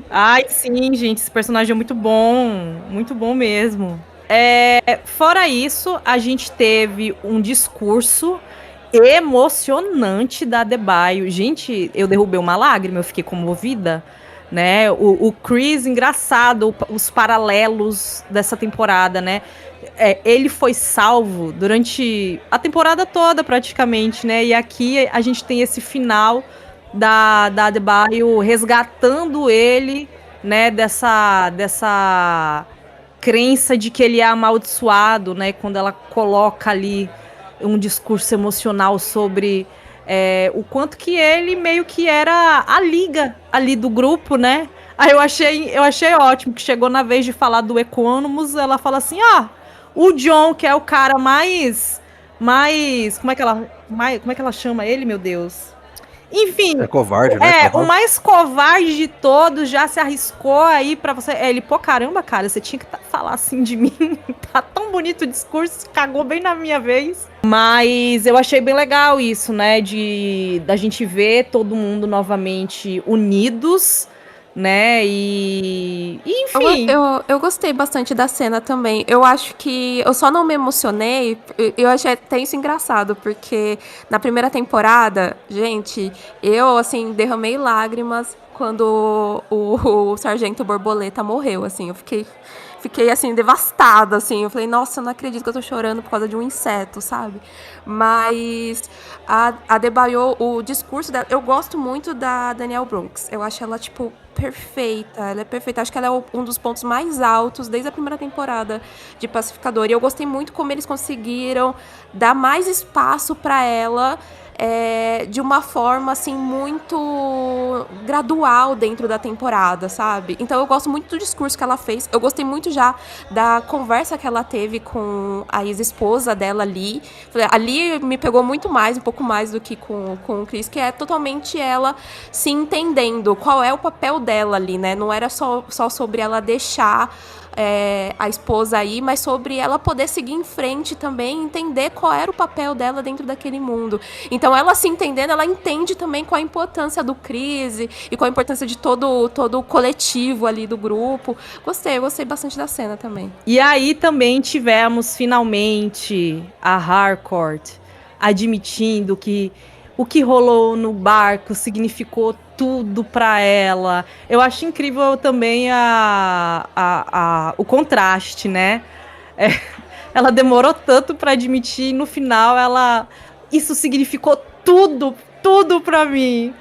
Ai, sim, gente, esse personagem é muito bom mesmo. Fora isso, a gente teve um discurso emocionante da Adebayo. Gente, eu derrubei uma lágrima, eu fiquei comovida, né? O Chris, engraçado, os paralelos dessa temporada, né? ele foi salvo durante a temporada toda, praticamente, né? E aqui a gente tem esse final da Adebayo resgatando ele, né? Dessa crença de que ele é amaldiçoado, né? Quando ela coloca ali um discurso emocional sobre o quanto que ele meio que era a liga ali do grupo, né? Aí eu achei ótimo que chegou na vez de falar do Equanimous, ela fala assim, o John, que é o cara mais como é que ela chama ele, meu Deus? Enfim, É covarde, né? o mais covarde de todos já se arriscou aí pra você. Ele, pô, caramba, cara, você tinha que falar assim de mim. Tá tão bonito o discurso, cagou bem na minha vez. Mas eu achei bem legal isso, né? Da gente ver todo mundo novamente unidos, né? E enfim. Eu gostei bastante da cena também. Eu acho que eu só não me emocionei. Eu achei até isso engraçado, porque na primeira temporada, gente, eu, assim, derramei lágrimas quando o Sargento Borboleta morreu, assim. Eu fiquei assim, devastada, assim. Eu falei, nossa, eu não acredito que eu tô chorando por causa de um inseto, sabe? Mas a Adebayo, o discurso dela, eu gosto muito da Danielle Brooks. Eu acho ela, tipo, perfeita. Ela é perfeita. Acho que ela é um dos pontos mais altos desde a primeira temporada de Pacificador. E eu gostei muito como eles conseguiram dar mais espaço pra ela, de uma forma, assim, muito gradual dentro da temporada, sabe? Então eu gosto muito do discurso que ela fez. Eu gostei muito já da conversa que ela teve com a ex-esposa dela, ali. Ali me pegou muito mais, um pouco mais do que com o Chris, que é totalmente ela se entendendo qual é o papel dela ali, né? Não era só sobre ela deixar a esposa aí, mas sobre ela poder seguir em frente também, entender qual era o papel dela dentro daquele mundo. Então, ela se entendendo, ela entende também qual a importância do Chris e qual a importância de todo o coletivo ali do grupo. Eu gostei bastante da cena também. E aí também tivemos, finalmente, a Harcourt admitindo que o que rolou no barco significou tudo pra ela. Eu acho incrível também o contraste, né? Ela demorou tanto pra admitir e no final isso significou tudo pra mim.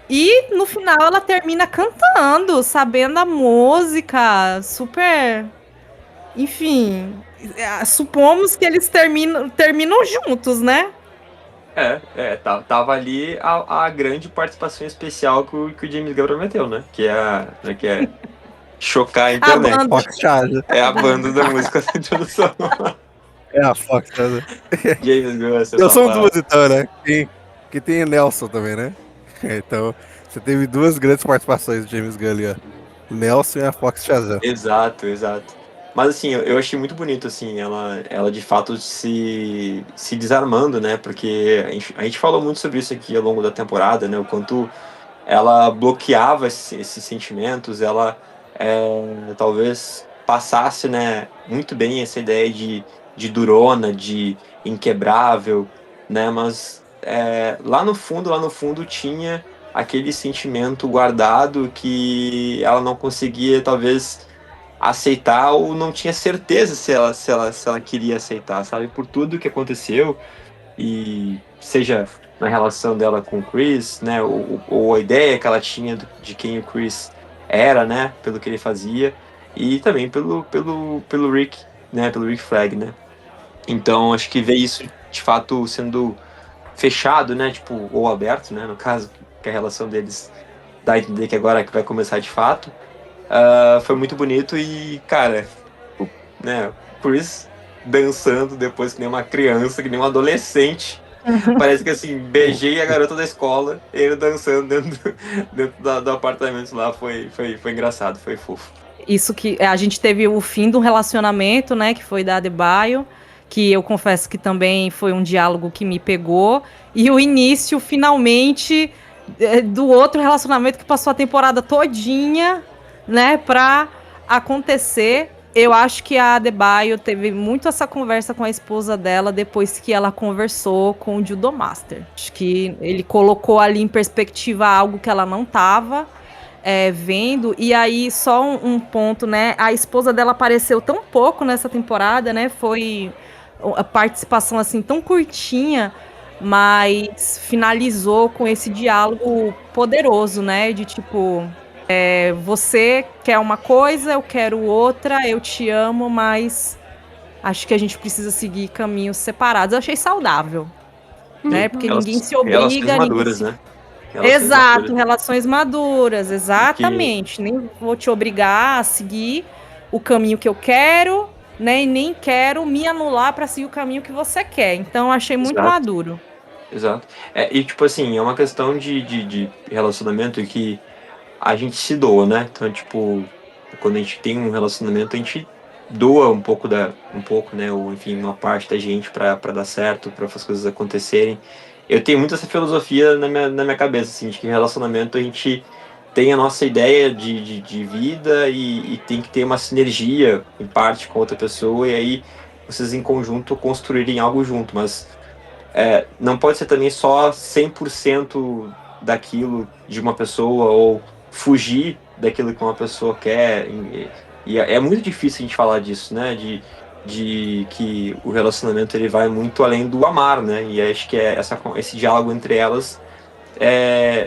E no final ela termina cantando, sabendo a música, super... Enfim, supomos que eles terminam juntos, né? Tava ali a grande participação especial que o James Gunn prometeu, né? Que é chocar a internet. banda. Fox Charger. É a banda da música da introdução. É a Fox Charger. James Gunn, você Eu sou safado. duas então, né? Que tem o Nelson também, né? Então, você teve duas grandes participações do James Gunn ali, ó. O Nelson e a Fox Shazam. Exato. Mas assim, eu achei muito bonito, assim, ela de fato se desarmando, né? Porque a gente falou muito sobre isso aqui ao longo da temporada, né? O quanto ela bloqueava esses sentimentos, ela talvez passasse, né, muito bem essa ideia de durona, de inquebrável, né? Mas lá no fundo tinha aquele sentimento guardado que ela não conseguia, talvez, aceitar ou não tinha certeza se ela queria aceitar, sabe? Por tudo que aconteceu, e seja na relação dela com o Chris, né? Ou a ideia que ela tinha de quem o Chris era, né? Pelo que ele fazia, e também pelo Rick, né? Pelo Rick Flag, né? Então, acho que ver isso, de fato, sendo fechado, né? Tipo, ou aberto, né? No caso, que a relação deles dá a entender que agora que vai começar de fato. Foi muito bonito e, cara, né, Chris dançando depois que nem uma criança, que nem um adolescente. Parece que assim, beijei a garota da escola, ele dançando dentro do apartamento lá, foi engraçado, foi fofo. Isso que a gente teve o fim do relacionamento, né, que foi da Adebayo, que eu confesso que também foi um diálogo que me pegou, e o início, finalmente, do outro relacionamento que passou a temporada todinha, né, pra acontecer. Eu acho que a Adebayo teve muito essa conversa com a esposa dela depois que ela conversou com o Judomaster. Acho que ele colocou ali em perspectiva algo que ela não tava. vendo, e aí só um ponto, né? A esposa dela apareceu tão pouco nessa temporada, né? Foi a participação assim tão curtinha, mas finalizou com esse diálogo poderoso, né? De tipo, você quer uma coisa, eu quero outra, eu te amo, mas acho que a gente precisa seguir caminhos separados. Eu achei saudável, né? Porque ninguém se Relações obriga, ninguém maduras, se... né? Exato, relações maduras, Que, exatamente. Nem vou te obrigar a seguir o caminho que eu quero, né? E nem quero me anular para seguir o caminho que você quer. Então, achei muito Exato. maduro. Exato. E tipo assim, é uma questão de relacionamento que a gente se doa, né? Então, tipo, quando a gente tem um relacionamento, a gente doa um pouco, né? Ou enfim, uma parte da gente pra dar certo, pra as coisas acontecerem. Eu tenho muito essa filosofia na minha cabeça, assim, de que relacionamento a gente tem a nossa ideia de vida e tem que ter uma sinergia, em parte, com outra pessoa, e aí vocês em conjunto construírem algo junto, mas não pode ser também só 100% daquilo de uma pessoa ou fugir daquilo que uma pessoa quer. E é muito difícil a gente falar disso, né? De que o relacionamento ele vai muito além do amar, né? E acho que esse diálogo entre elas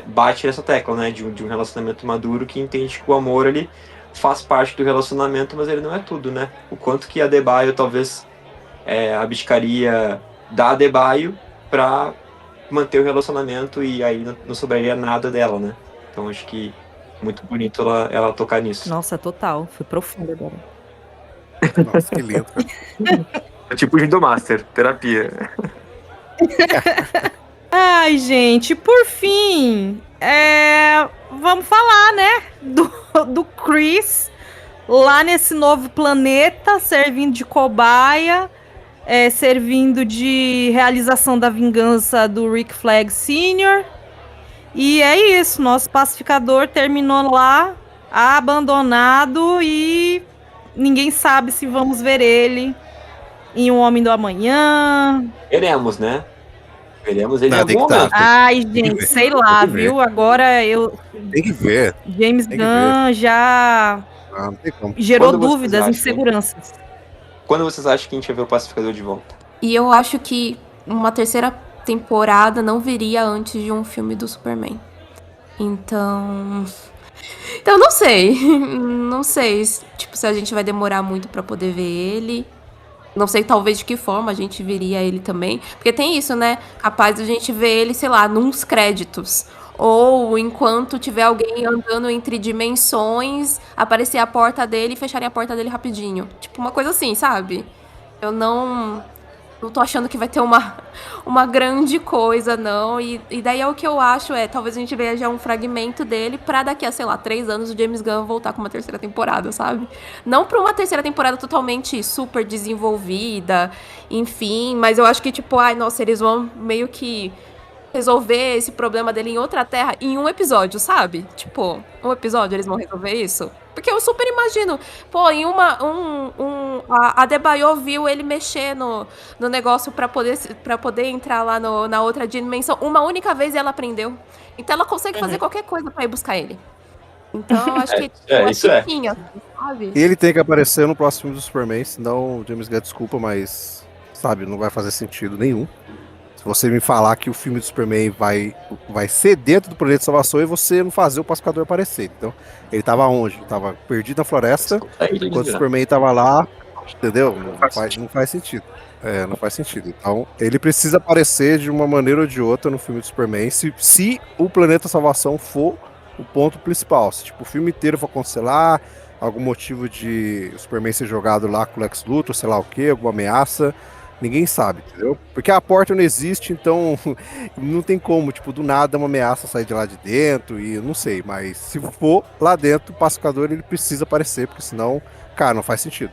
bate nessa tecla, né? De um relacionamento maduro que entende que o amor ele faz parte do relacionamento, mas ele não é tudo, né? O quanto que a Adebayo talvez abdicaria da Adebayo para manter o relacionamento e aí não sobraria nada dela, né? Então acho que muito bonito ela tocar nisso. Nossa, total. Foi profundo agora. Nossa, que lindo, cara. É tipo o do Master, terapia. Ai, gente, por fim, vamos falar, né, do Chris lá nesse novo planeta, servindo de cobaia, servindo de realização da vingança do Rick Flag Sr. E é isso, nosso pacificador terminou lá, abandonado, e ninguém sabe se vamos ver ele em Um Homem do Amanhã. Veremos, né? Veremos ele em Tem algum que tá. momento. Ai, que gente, ver. sei lá, Tem que ver. viu? Agora Tem que ver. James Tem que Gunn já Não tem como. gerou Quando vocês dúvidas, acham? inseguranças. Quando vocês acham que a gente vai ver o pacificador de volta? E eu acho que uma terceira temporada não viria antes de um filme do Superman. Então não sei. Não sei, tipo, se a gente vai demorar muito pra poder ver ele. Não sei, talvez de que forma a gente veria ele também. Porque tem isso, né? Capaz de a gente ver ele, sei lá, nos créditos. Ou enquanto tiver alguém andando entre dimensões, aparecer a porta dele e fecharem a porta dele rapidinho. Tipo, uma coisa assim, sabe? Eu não tô achando que vai ter uma grande coisa, não. E daí é o que eu acho, talvez a gente veja um fragmento dele pra daqui a, sei lá, 3 anos o James Gunn voltar com uma terceira temporada, sabe? Não pra uma terceira temporada totalmente super desenvolvida, enfim, mas eu acho que, tipo, ai, nossa, eles vão meio que resolver esse problema dele em outra terra em um episódio, sabe? Tipo, um episódio eles vão resolver isso? Porque eu super imagino, pô, em a Adebayo viu ele mexer no negócio pra poder entrar lá na outra dimensão uma única vez e ela aprendeu. Então ela consegue fazer qualquer coisa pra ir buscar ele. Então eu acho que isso é. Sabe? Ele tem que aparecer no próximo filme do Superman, senão o James Gunn, desculpa, mas, sabe, não vai fazer sentido nenhum. Se você me falar que o filme do Superman vai ser dentro do Planeta de Salvação e você não fazer o pacificador aparecer. Então, ele tava onde? Ele tava perdido na floresta, enquanto o Superman tava lá, entendeu? Não faz sentido. Não faz sentido. Então, ele precisa aparecer de uma maneira ou de outra no filme do Superman, se o Planeta Salvação for o ponto principal. Se tipo, o filme inteiro for acontecer lá, algum motivo de o Superman ser jogado lá com o Lex Luthor, sei lá o que, alguma ameaça, ninguém sabe, entendeu? Porque a porta não existe, então não tem como, tipo, do nada uma ameaça sair de lá de dentro, e eu não sei, mas se for lá dentro, o pacificador ele precisa aparecer, porque senão, cara, não faz sentido.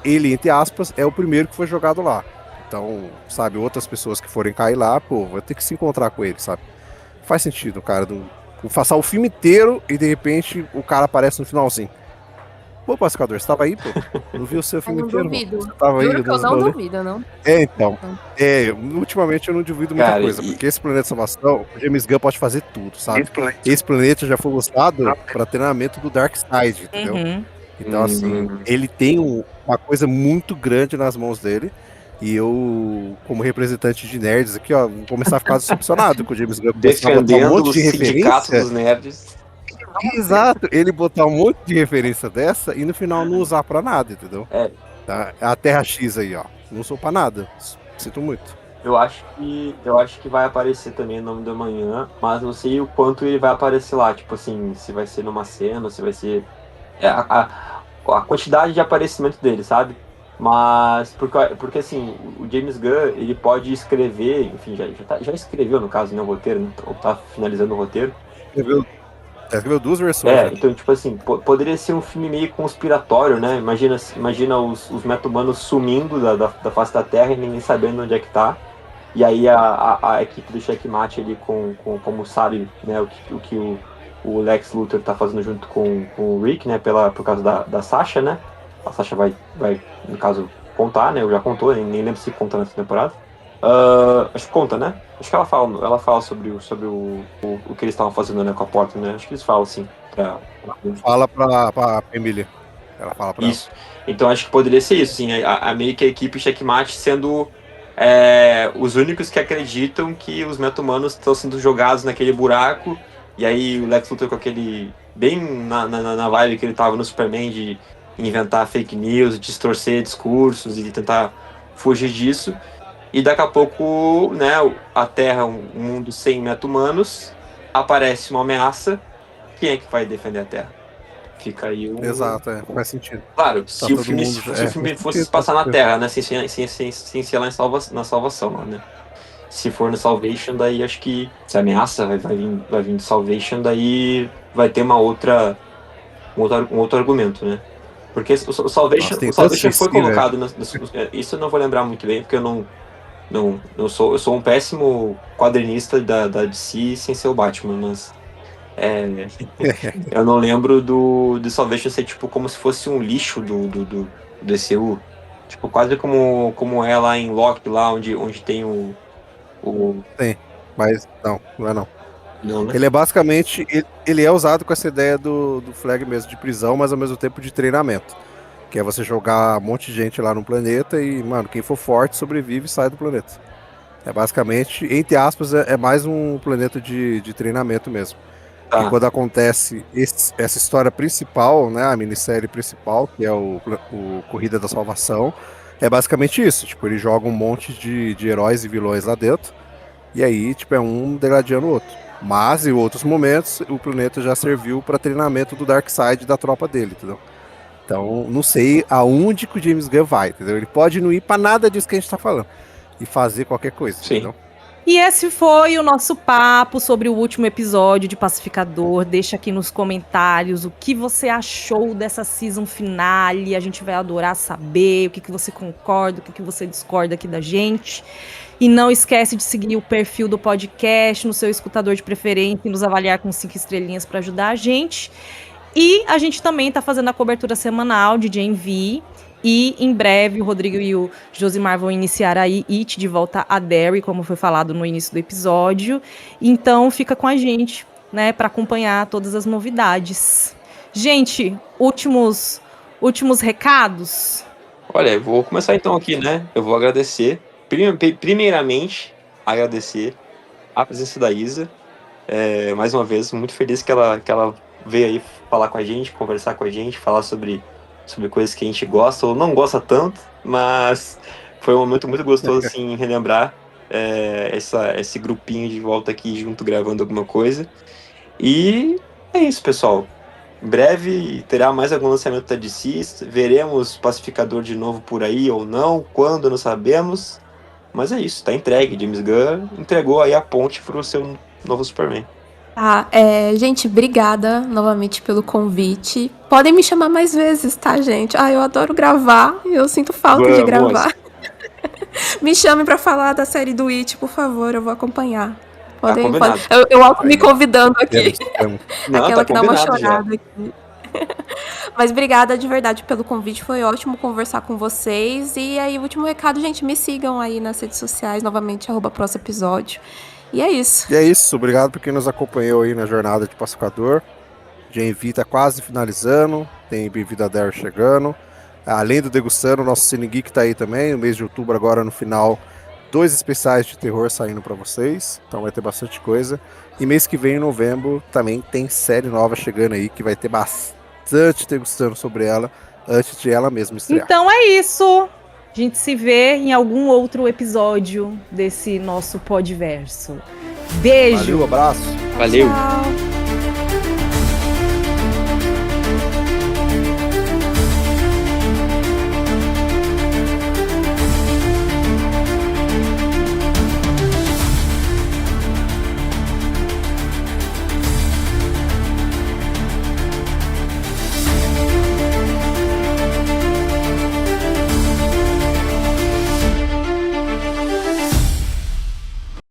Ele, entre aspas, é o primeiro que foi jogado lá. Então, sabe, outras pessoas que forem cair lá, pô, vai ter que se encontrar com ele, sabe? Faz sentido, cara, passar o filme inteiro e de repente o cara aparece no finalzinho. Pô, Pacificador, você tava aí, pô? Não viu o seu Eu filme não inteiro, duvido. Você tava aí Juro que eu nos não rolês? duvido, não. Então. Ultimamente eu não duvido muita Cara, coisa, e porque esse Planeta de Salvação, o James Gunn pode fazer tudo, sabe? Esse planeta já foi usado para treinamento do Darkseid, entendeu? Uhum. Então, assim, ele tem uma coisa muito grande nas mãos dele. E eu, como representante de nerds aqui, ó, vou começar a ficar decepcionado com o James Gunn começar a botar um defendendo monte o de sindicato referência. dos nerds. Exato, ele botar um monte de referência dessa e no final não usar pra nada, entendeu? É, Tá? A Terra X aí, ó. Não usou pra nada. Sinto muito. eu acho que vai aparecer também no Nome da Manhã, mas não sei o quanto ele vai aparecer lá, tipo assim, se vai ser numa cena, se vai ser a quantidade de aparecimento dele, sabe? Mas porque assim, o James Gunn, ele pode escrever, enfim, já escreveu no caso, né, o roteiro, né, ou tá finalizando o roteiro. Escreveu 2 versões já. Então, tipo assim, poderia ser um filme meio conspiratório, né? Imagina os meta-humanos sumindo da face da Terra e ninguém sabendo onde é que tá. E aí a equipe do Checkmate ali, como sabe, né, o que o Lex Luthor tá fazendo junto com o Rick, né, por causa da Sasha, né? A Sasha vai, no caso, contar, né? Eu já contou, nem lembro se conta nessa temporada. Acho que conta, né? Acho que ela fala sobre o que eles estavam fazendo, né, com a porta, né? Acho que eles falam, assim, Fala pra Emily. Ela fala pra isso. Então acho que poderia ser isso, assim, meio que a equipe Checkmate sendo os únicos que acreditam que os meta-humanos estão sendo jogados naquele buraco, e aí o Lex Luthor com aquele, bem na vibe que ele tava no Superman, de inventar fake news, distorcer discursos e tentar fugir disso, e daqui a pouco, né, a Terra, um mundo sem meta-humanos, aparece uma ameaça, quem é que vai defender a Terra? Fica aí ela. Exato, faz sentido. Claro, Tá se o todo filme, mundo. se o filme faz fosse sentido, passar faz na sentido. Terra, né? Sem ser lá na salvação, lá, né? Se for no Salvation, daí acho que se a ameaça vai vir do Salvation, daí vai ter um outro argumento, né? Porque o Nossa, Salvation, tem o tanto Salvation foi CC, velho. colocado. Isso eu não vou lembrar muito bem, porque eu sou um péssimo quadrinista da DC sem ser o Batman, mas. Eu não lembro do Salvation ser tipo como se fosse um lixo do DCU. Tipo, quase como é lá em Loki, lá onde tem o. Tem. Mas não é não. Não, né? Ele é basicamente. Ele é usado com essa ideia do flag mesmo de prisão, mas ao mesmo tempo de treinamento. Que é você jogar um monte de gente lá no planeta e, mano, quem for forte sobrevive e sai do planeta. É basicamente, entre aspas, é mais um planeta de treinamento mesmo. Que Tá. quando acontece essa história principal, né, a minissérie principal, que é o Corrida da Salvação, é basicamente isso. Tipo, ele joga um monte de heróis e vilões lá dentro, e aí, tipo, é um degradando o outro. Mas, em outros momentos, o planeta já serviu para treinamento do Darkseid da tropa dele, entendeu? Então, não sei aonde que o James Gunn vai, entendeu? Ele pode não ir para nada disso que a gente tá falando e fazer qualquer coisa, Sim. entendeu? E esse foi o nosso papo sobre o último episódio de Pacificador. Deixa aqui nos comentários o que você achou dessa season finale. A gente vai adorar saber o que você concorda, o que você discorda aqui da gente. E não esquece de seguir o perfil do podcast no seu escutador de preferência e nos avaliar com 5 estrelinhas para ajudar a gente. E a gente também está fazendo a cobertura semanal de Gen V. E em breve o Rodrigo e o Josimar vão iniciar aí It de volta a Derry, como foi falado no início do episódio. Então fica com a gente, né, para acompanhar todas as novidades. Gente, últimos recados. Olha, eu vou começar então aqui, né? Eu vou agradecer. Primeiramente, agradecer a presença da Isa. Mais uma vez, muito feliz que ela veio aí falar com a gente, conversar com a gente, falar sobre coisas que a gente gosta ou não gosta tanto, mas foi um momento muito gostoso, assim, relembrar esse grupinho de volta aqui junto, gravando alguma coisa. E é isso, pessoal. Em breve terá mais algum lançamento da DC, veremos Pacificador de novo por aí ou não, quando, não sabemos, mas é isso, tá entregue. James Gunn entregou aí a ponte pro seu novo Superman. Tá, gente, obrigada novamente pelo convite. Podem me chamar mais vezes, tá, gente? Eu adoro gravar e eu sinto falta de gravar. Me chamem pra falar da série do It, por favor, eu vou acompanhar. Podem. Eu me convidando aqui. Não, aquela tá que dá uma combinado já. chorada aqui. Mas obrigada de verdade pelo convite, foi ótimo conversar com vocês. E aí, o último recado, gente, me sigam aí nas redes sociais, novamente, @próximo episódio. E é isso. E é isso, obrigado por quem nos acompanhou aí na jornada de Pacificador. Gen.V tá quase finalizando, tem Bem-vindo a Dare chegando. Além do Degustando, nosso Cine Geek tá aí também, no mês de outubro agora no final, 2 especiais de terror saindo pra vocês, então vai ter bastante coisa. E mês que vem, em novembro, também tem série nova chegando aí, que vai ter bastante Degustando sobre ela, antes de ela mesma estrear. Então é isso. A gente se vê em algum outro episódio desse nosso podverso. Beijo! Valeu, abraço! Valeu! Tchau.